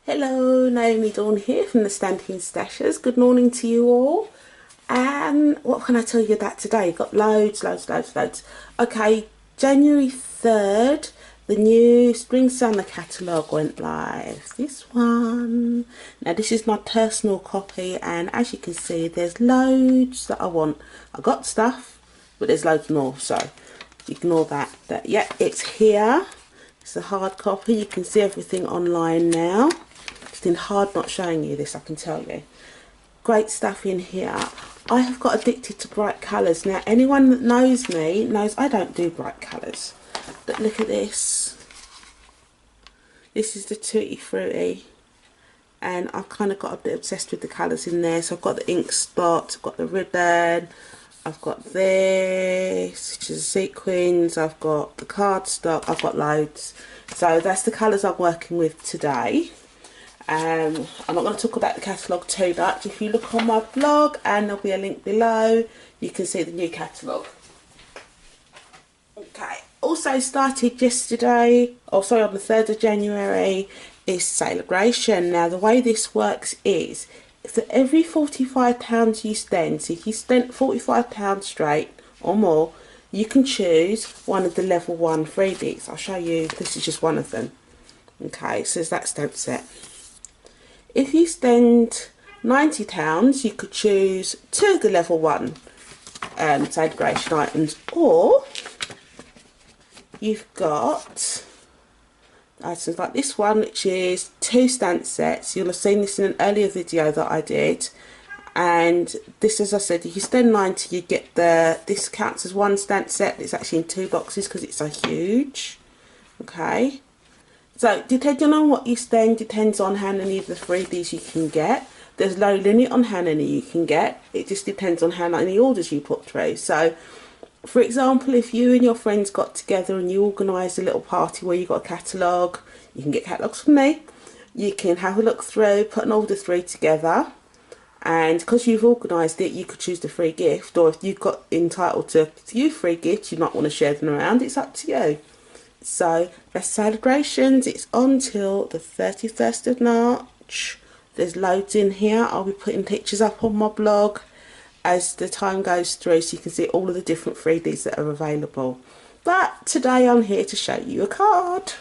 Hello, Naomi Dawn here from the Stampin' Stashers. Good morning to you all. And what can I tell you about today? Got loads. Okay, January 3rd, the new Spring Summer catalogue went live. This one. Now this is my personal copy, and as you can see, there's loads that I want. I got stuff, but there's loads more, so ignore that. But yeah, it's here. It's a hard copy. You can see everything online now. It's been hard not showing you this, I can tell you. Great stuff in here. I have got addicted to bright colours. Now, anyone that knows me knows I don't do bright colours. But look at this. This is the Tutti Frutti. And I've kind of got a bit obsessed with the colours in there. So I've got the ink spot, I've got the ribbon, I've got this, which is sequins, I've got the cardstock, I've got loads. So that's the colours I'm working with today. I'm not going to talk about the catalogue too much. If you look on my blog, and there'll be a link below, you can see the new catalogue. Okay, also started yesterday, or sorry, on the 3rd of January, is Celebration. Now the way this works is for every £45 you spend, so if you spent £45 straight or more, you can choose one of the level 1 freebies. I'll show you, this is just one of them. Okay, so there's that stamp set. If you spend £90, you could choose 2 of the level 1 Celebration items, or you've got items like this one, which is 2 stamp sets. You'll have seen this in an earlier video that I did, and this, as I said, if you spend 90, you get this counts as 1 stamp set. It's actually in 2 boxes because it's so huge. Okay, so depending on what you spend depends on how many of the freebies you can get. There's no limit on how many you can get. It just depends on how many orders you put through. So for example, if you and your friends got together and you organised a little party where you got a catalogue, you can get catalogues from me. You can have a look through, put an order through together, and because you've organised it, you could choose the free gift, or if you've got entitled to a few free gifts, you might want to share them around, it's up to you. So that's Celebrations. It's on till the 31st of March. There's loads in here. I'll be putting pictures up on my blog as the time goes through, so you can see all of the different freebies that are available. But today I'm here to show you a card.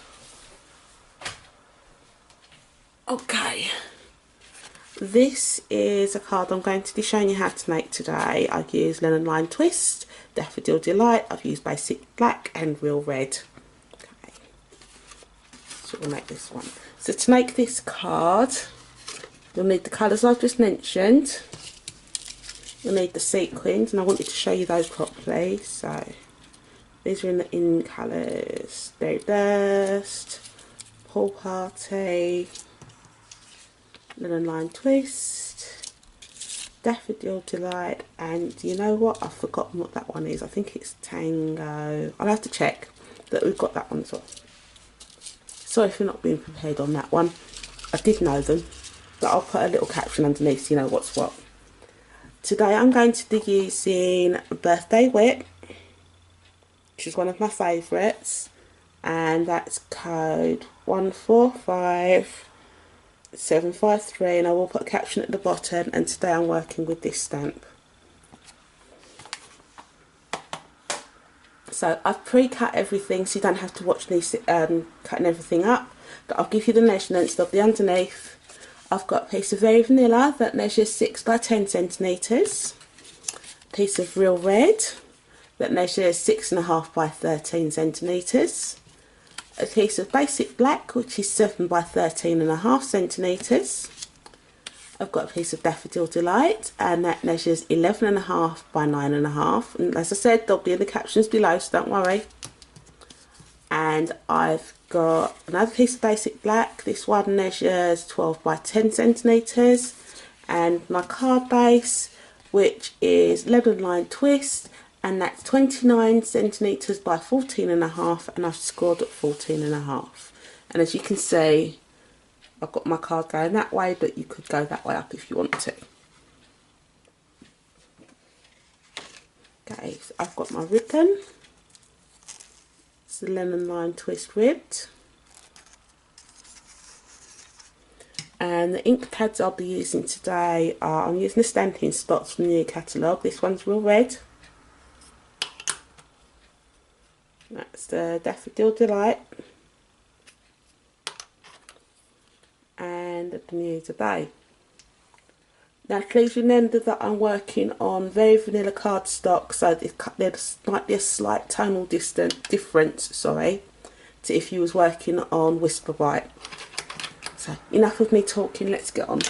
Okay, this is a card I'm going to be showing you how to make today. I've used Lemon Lime Twist, Daffodil Delight, I've used Basic Black and Real Red. Okay, so we'll make this one. So to make this card, you'll need the colours I've just mentioned. You'll need the sequins, and I wanted to show you those properly. So these are in colours: Berry Burst, Pool Party, Lemon Lime Twist, Daffodil Delight, and you know what? I've forgotten what that one is. I think it's Tango. I'll have to check that we've got that one as well. Sorry for not being prepared on that one. I did know them, but I'll put a little caption underneath so you know what's what. Today I'm going to be using Birthday Whip, which is one of my favourites, and that's code 145753, and I will put a caption at the bottom, and today I'm working with this stamp. So I've pre-cut everything so you don't have to watch me cutting everything up, but I'll give you the measurements of the underneath. I've got a piece of Very Vanilla that measures 6 by 10 centimetres, a piece of Real Red that measures 6.5 by 13 centimetres, a piece of Basic Black which is 7 by 13.5 centimetres. I've got a piece of Daffodil Delight, and that measures 11.5 by 9.5, and as I said, they'll be in the captions below, so don't worry. And I've got another piece of Basic Black. This one measures 12 by 10 centimetres, and my card base, which is Lemon Lime Twist, and that's 29 centimetres by 14.5, and I've scored at 14.5. And as you can see, I've got my card going that way, but you could go that way up if you want to. Okay, so I've got my ribbon. It's the Lemon Lime Twist ribbed. And the ink pads I'll be using today are, I'm using the Stampin' Spots from the new catalogue. This one's real red. That's the Daffodil Delight. And the Bermuda Bay. Now please remember that I'm working on very vanilla cardstock, so there's might be a slight tonal difference, sorry, to if you was working on Whisper White. So enough of me talking, let's get on.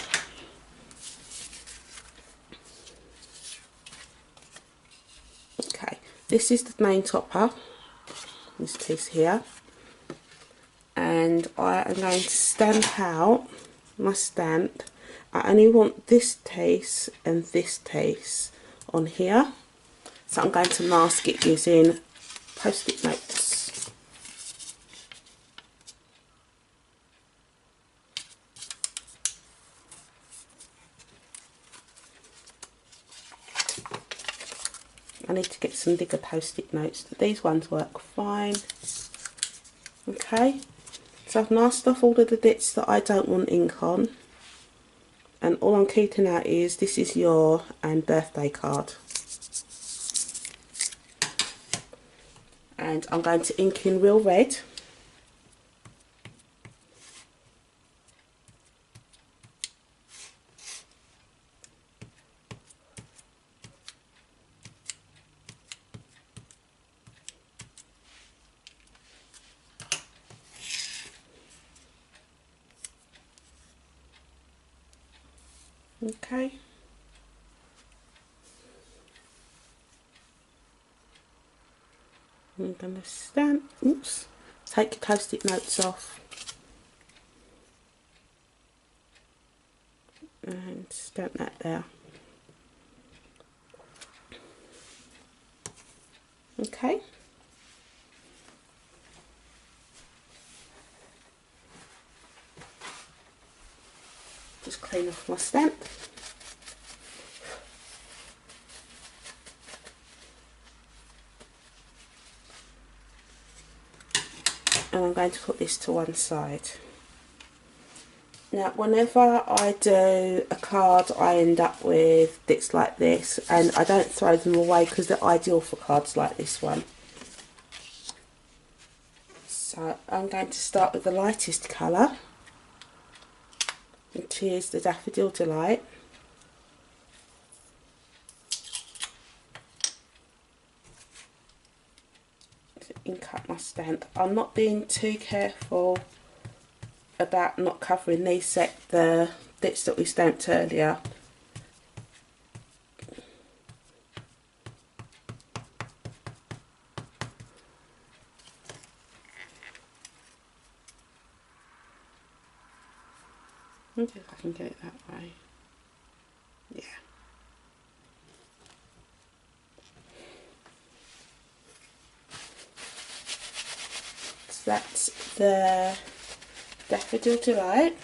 Okay, this is the main topper, this piece here, and I am going to stamp out my stamp. I only want this piece and this piece on here, so I'm going to mask it using post-it notes. I need to get some bigger post-it notes, but these ones work fine. Okay, so I've masked off all of the bits that I don't want ink on. And all I'm keeping out is this is your and birthday card. And I'm going to ink in real red. Okay. I'm going to stamp, oops, take your post-it notes off and stamp that there. Okay. Just clean off my stamp. And I'm going to put this to one side. Now whenever I do a card I end up with bits like this, and I don't throw them away because they're ideal for cards like this one. So I'm going to start with the lightest colour, which is the Daffodil Delight. Ink up my stamp. I'm not being too careful about not covering these the bits that we stamped earlier. I wonder if I can get it that way. Yeah. So that's the Daffodil Delight.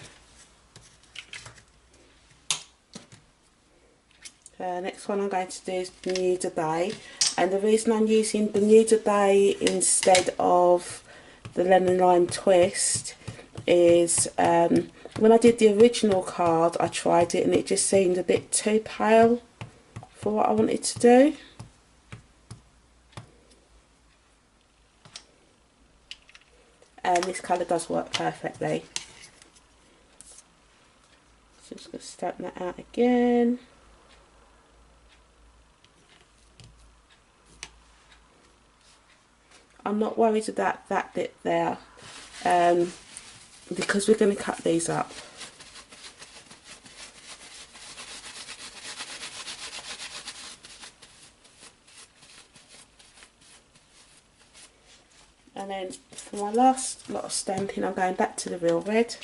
Next one I'm going to do is Bermuda Bay, and the reason I'm using Bermuda Bay instead of the Lemon Lime Twist is when I did the original card I tried it and it just seemed a bit too pale for what I wanted to do. And this colour does work perfectly. So just going to stamp that out again. I'm not worried about that bit there because we're going to cut these up. And then for my last lot of stamping I'm going back to the real red.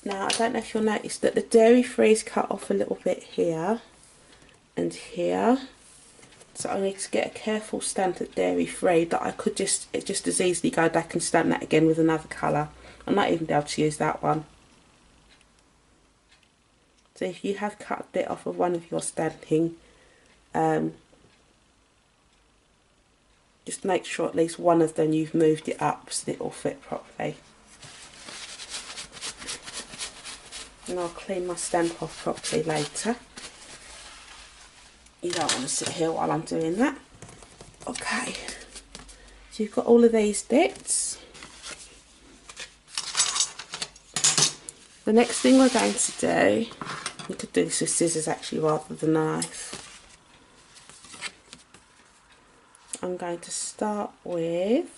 Now I don't know if you'll notice that the dairy free is cut off a little bit here and here, So I need to get a careful stamp at dairy free that I could just as easily go back and stamp that again with another colour. I might even be able to use that one. So if you have cut a bit off of one of your stamping, just make sure at least one of them you've moved it up so that it will fit properly. And I'll clean my stamp off properly later. You don't want to sit here while I'm doing that. Okay, so you've got all of these bits. The next thing we're going to do, you could do this with scissors actually rather than a knife. I'm going to start with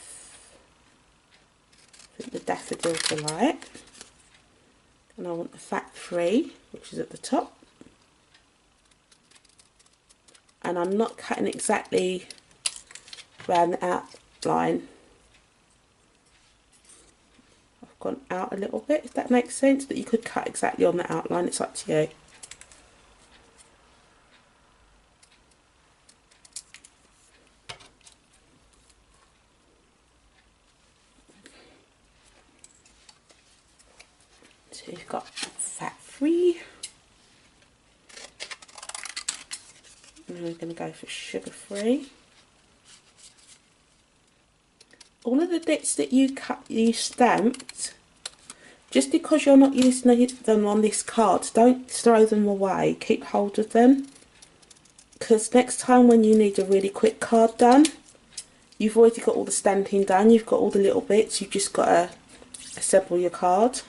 the daffodil delight, and I want the fat 3, which is at the top. And I'm not cutting exactly around the outline. I've gone out a little bit, if that makes sense, but you could cut exactly on the outline, it's up to you. So you've got fat 3. And we're going to go for sugar free. All of the bits that you stamped, just because you're not using them on this card, don't throw them away, keep hold of them. Because next time when you need a really quick card done, you've already got all the stamping done, you've got all the little bits, you've just got to assemble your card.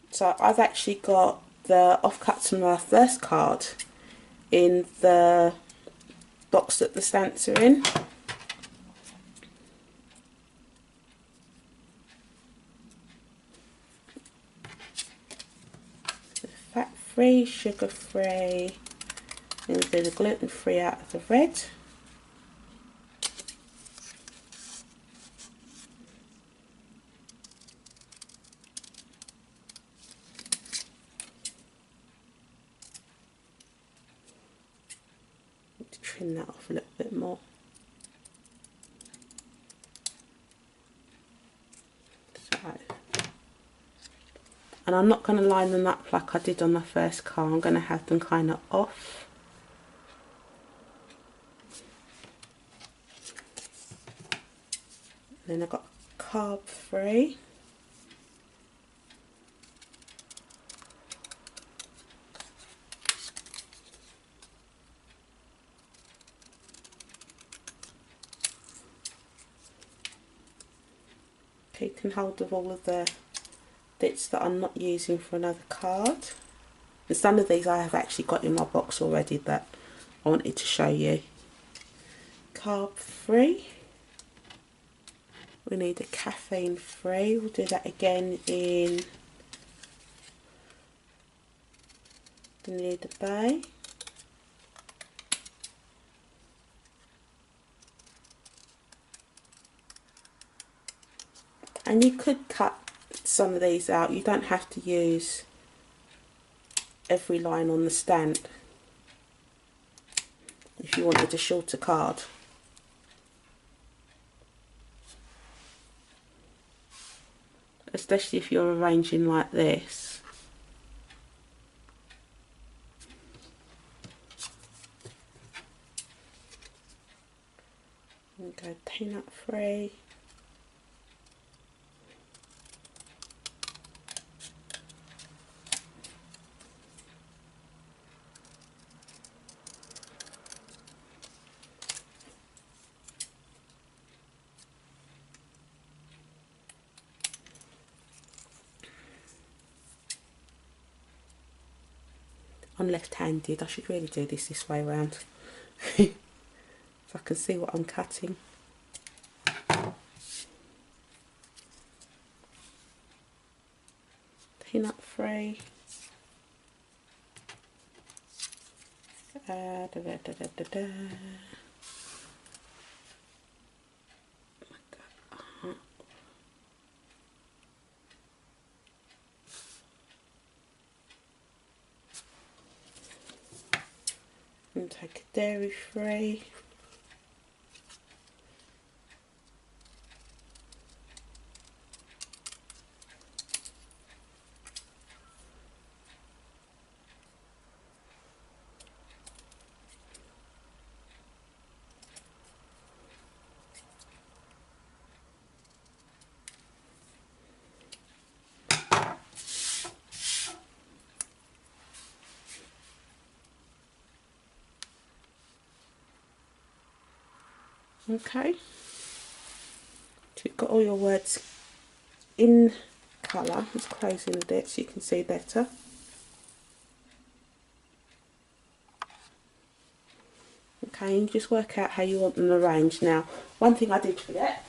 So I've actually got the offcuts from my first card in the box that the stamps are in. So fat free, sugar free, and we'll do the gluten free out of the red. Trim that off a little bit more. So, and I'm not going to line them up like I did on the first card, I'm going to have them kind of off. Then I've got carb free. Keeping hold of all of the bits that I'm not using for another card. And some of these I have actually got in my box already that I wanted to show you. Carb free. We need a caffeine free. We'll do that again in the Near the Bay. And you could cut some of these out, you don't have to use every line on the stamp if you wanted a shorter card. Especially if you're arranging like this. And go peanut free. I'm left-handed, I should really do this way around so I can see what I'm cutting. Peanut free. Da, da, da, da, da, da. And take a dairy free. Okay, so you've got all your words in colour. Let's close in a bit so you can see better. Okay, and just work out how you want them arranged. Now, one thing I did forget.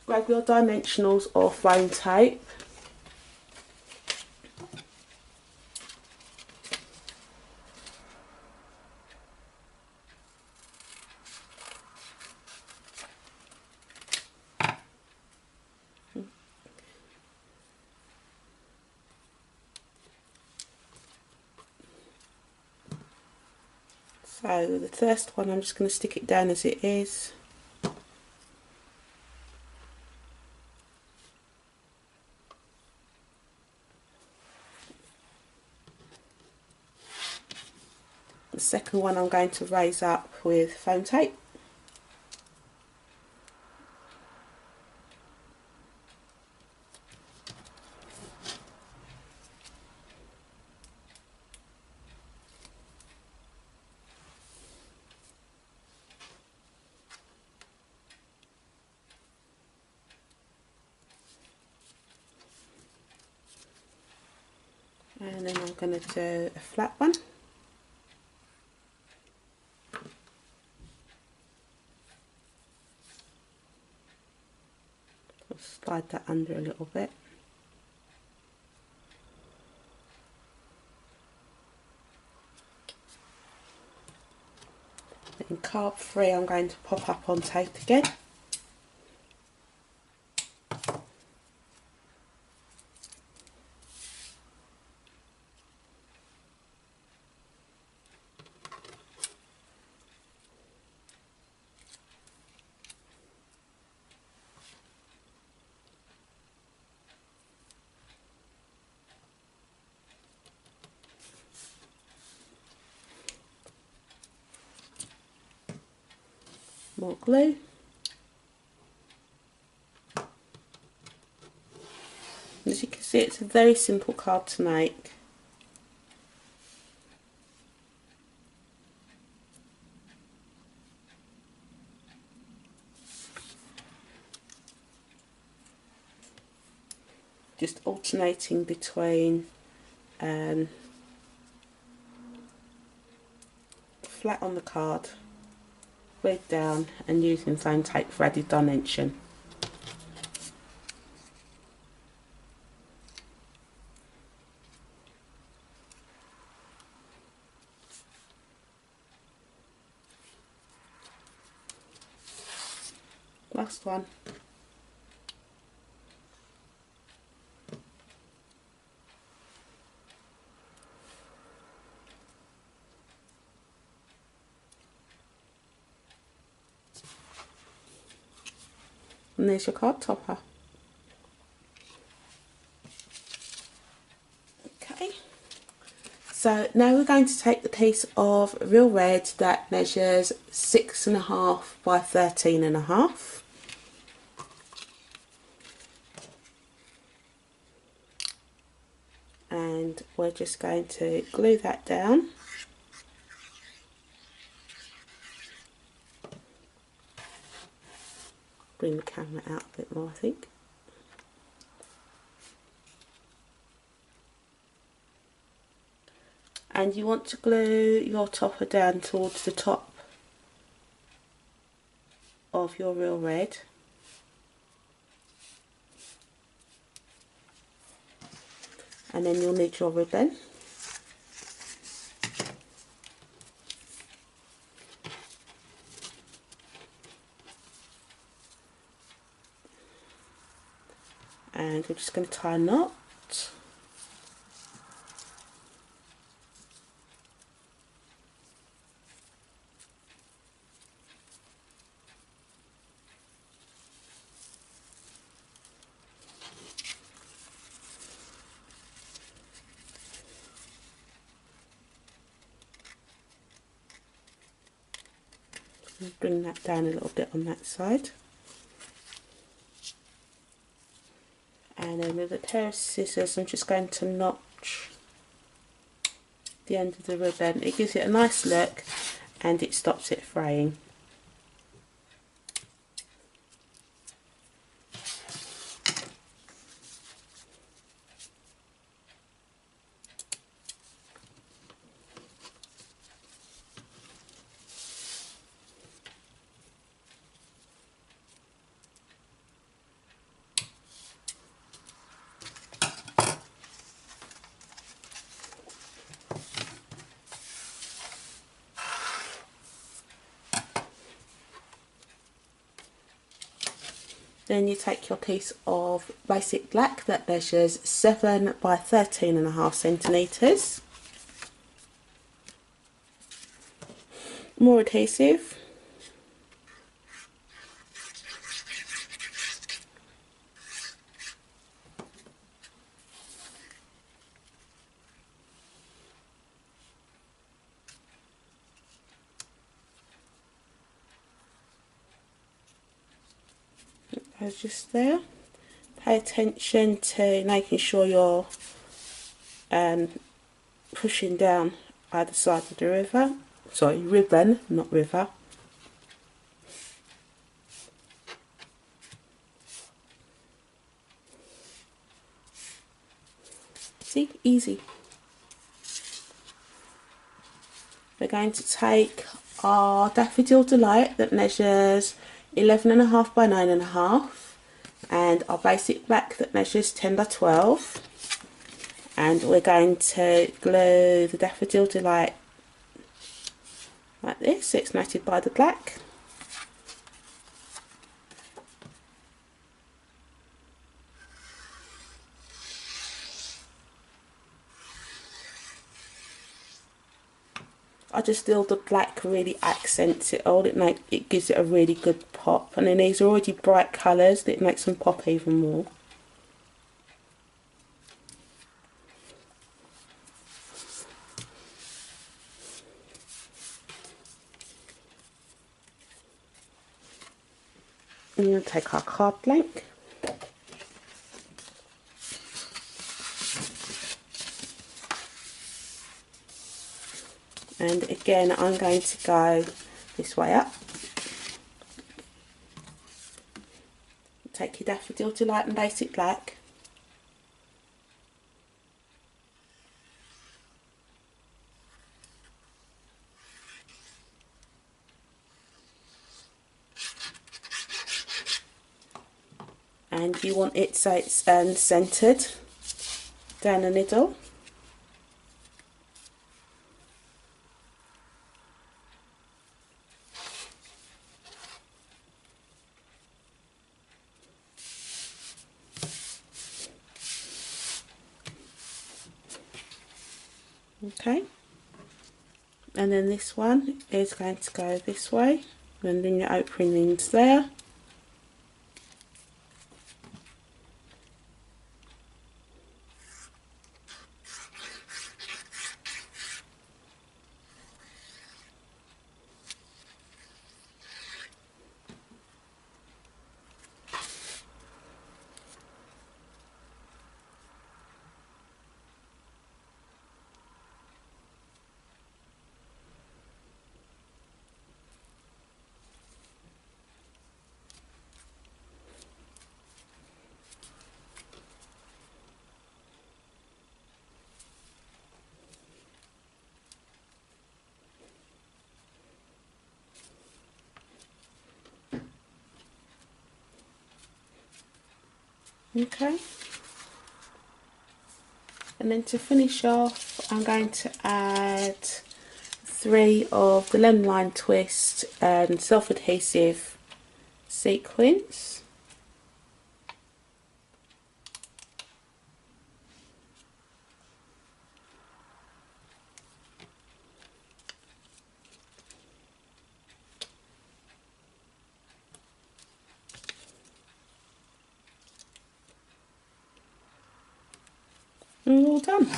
Grab your dimensionals or foam tape. So the first one, I'm just going to stick it down as it is. The second one I'm going to raise up with foam tape. And then I'm going to do a flat one. I'll slide that under a little bit. In card 3 I'm going to pop up on tape again. More glue. As you can see, it's a very simple card to make. Just alternating between flat on the card, red down, and using foam tape for added dimension. Last one. And there's your card topper. Okay, so now we're going to take the piece of real red that measures 6.5 by 13.5. And we're just going to glue that down. Bring the camera out a bit more, I think. And you want to glue your topper down towards the top of your real red. And then you'll need your ribbon. and we're just going to tie a knot. Bring that down a little bit on that side, and then with a pair of scissors I'm just going to notch the end of the ribbon. It gives it a nice look and it stops it fraying. Then you take your piece of basic black that measures 7 by 13.5 centimetres. More adhesive. Goes just there. Pay attention to making sure you're pushing down either side of the ribbon, not river. See, easy. We're going to take our Daffodil Delight that measures 11.5 by 9.5 and our basic black that measures 10 by 12, and we're going to glue the Daffodil Delight like this so it's matted by the black. I just feel the black really accents it all. It gives it a really good pop, and then these are already bright colours that makes them pop even more. I'm going to take our card blank. And again, I'm going to go this way up. Take your Daffodil Delight and basic black. And you want it so it's centred down the middle. Okay, and then this one is going to go this way, and then your opening's there. Okay, and then to finish off I'm going to add 3 of the lemon lime twist and self-adhesive sequins. done.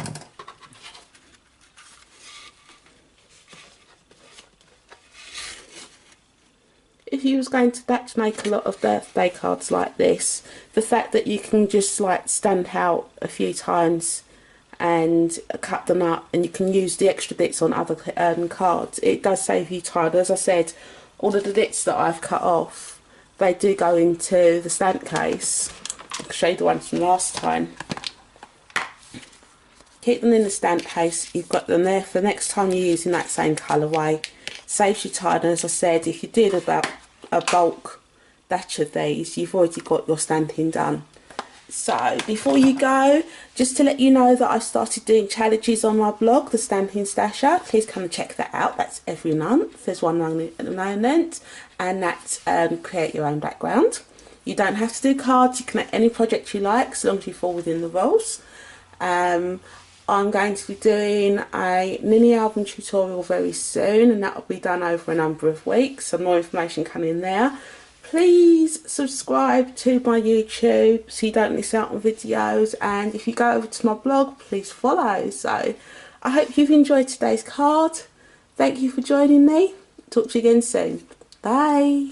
If you was going to batch make a lot of birthday cards like this, the fact that you can just like stand out a few times and cut them up, and you can use the extra bits on other cards, it does save you time. As I said, all of the bits that I've cut off, they do go into the stamp case. I'll show you the ones from last time. Keep them in the stamp case, you've got them there for the next time you're using that same colourway. Saves you time, and as I said, if you did about a bulk batch of these, you've already got your stamping done. So before you go, just to let you know that I've started doing challenges on my blog, the Stampin' Stasher. Please come and check that out. That's every month. There's one running at the moment, and that's create your own background. You don't have to do cards, you can make any project you like, as long as you fall within the rules. I'm going to be doing a mini album tutorial very soon, and that will be done over a number of weeks. Some more information coming there. Please subscribe to my YouTube so you don't miss out on videos, and if you go over to my blog, please follow. So I hope you've enjoyed today's card. Thank you for joining me. Talk to you again soon. Bye.